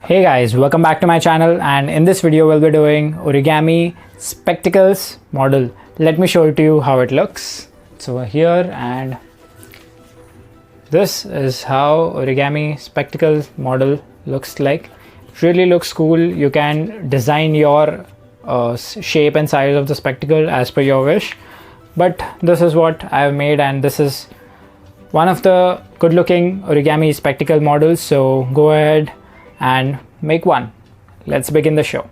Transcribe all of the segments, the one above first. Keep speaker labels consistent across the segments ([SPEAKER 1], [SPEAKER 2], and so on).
[SPEAKER 1] Hey guys, welcome back to my channel, and in this video we'll be doing origami spectacles model. Let me show it to you how it looks. It's over here, and this is how origami spectacles model looks like. It really looks cool. You can design your shape and size of the spectacle as per your wish, but this is what I've made, and this is one of the good looking origami spectacle models. So go ahead and make one. Let's begin the show.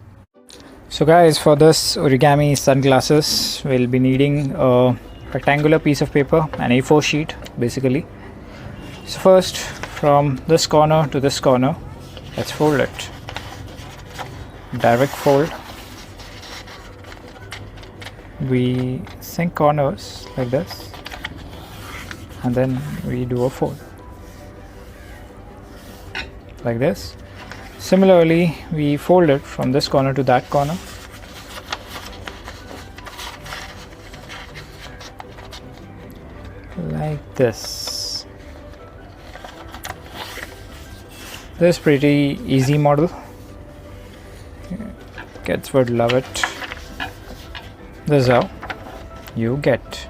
[SPEAKER 1] So guys, for this origami sunglasses we'll be needing a rectangular piece of paper, an A4 sheet basically. So first, from this corner to this corner, let's fold it. Direct fold. We sink corners like this, and then we do a fold like this. Similarly, we fold it from this corner to that corner. Like this. This is pretty easy model. Kids would love it. This is how you get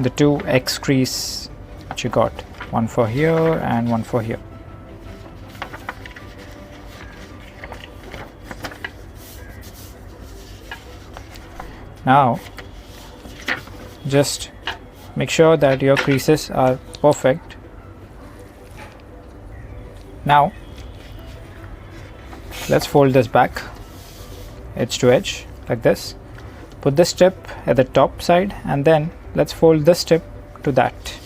[SPEAKER 1] the two X crease which you got. One for here and one for here. Now just make sure that your creases are perfect. Now let's fold this back edge to edge like this. Put this tip at the top side, and then let's fold this tip to that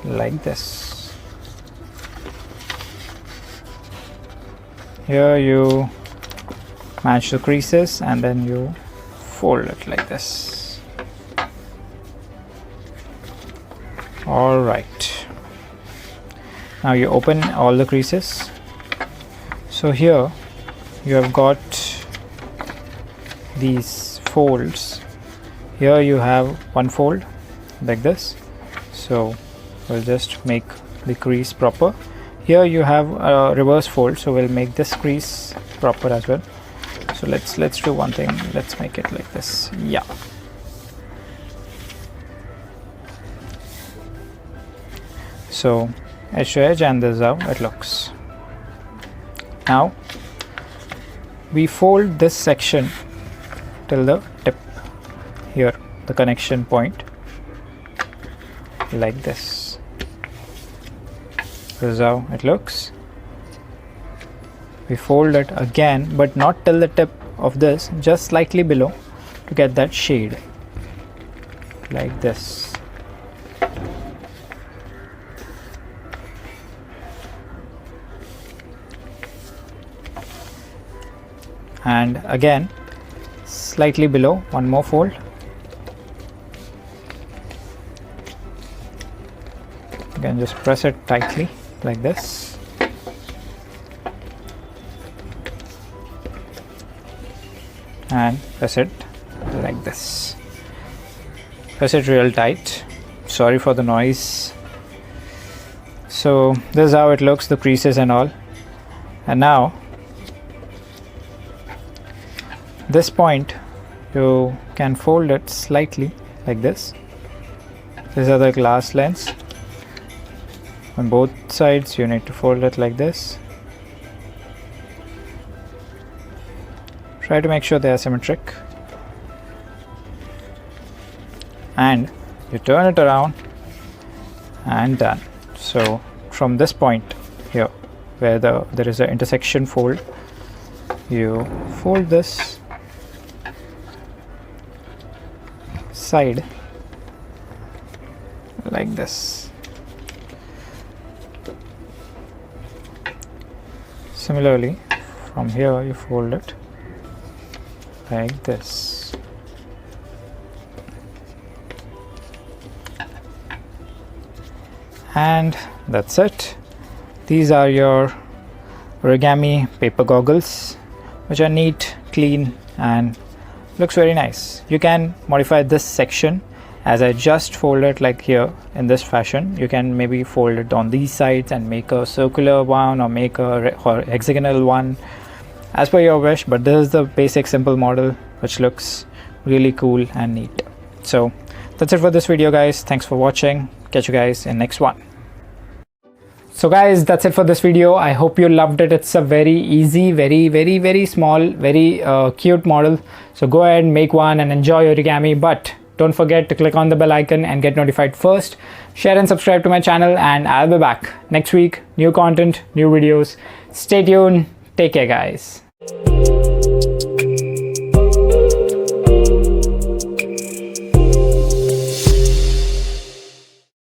[SPEAKER 1] like this. Here you match the creases, and then you fold it like this. All right, now you open all the creases. So here you have got these folds. Here you have one fold like this, so we'll just make the crease proper. Here you have a reverse fold, so we'll make this crease proper as well. So let's do one thing. Let's make it like this. Yeah. So edge to edge, and this is how it looks. Now we fold this section till the tip here, the connection point, like this. This is how it looks. We fold it again, but not till the tip of this, just slightly below, to get that shade like this. And again slightly below, one more fold. Again, just press it tightly like this. And press it like this. Press it real tight. Sorry for the noise. So this is how it looks, the creases and all. And now this point you can fold it slightly like this. These are the glass lens. On both sides you need to fold it like this. Try to make sure they are symmetric, and you turn it around and done. So from this point here where there is an intersection fold, you fold this side like this. Similarly, from here you fold it like this. And that's it. These are your origami paper goggles, which are neat, clean, and looks very nice. You can modify this section as I just fold it like here in this fashion. You can maybe fold it on these sides and make a circular one or make a hexagonal one as per your wish, but this is the basic simple model which looks really cool and neat. So that's it for this video, guys. Thanks for watching. Catch you guys in next one. So guys, that's it for this video. I hope you loved it. It's a very easy, very small, very cute model. So go ahead and make one and enjoy origami, but don't forget to click on the bell icon and get notified first. Share and subscribe to my channel, and I'll be back next week. New content, new videos. Stay tuned. Take care, guys.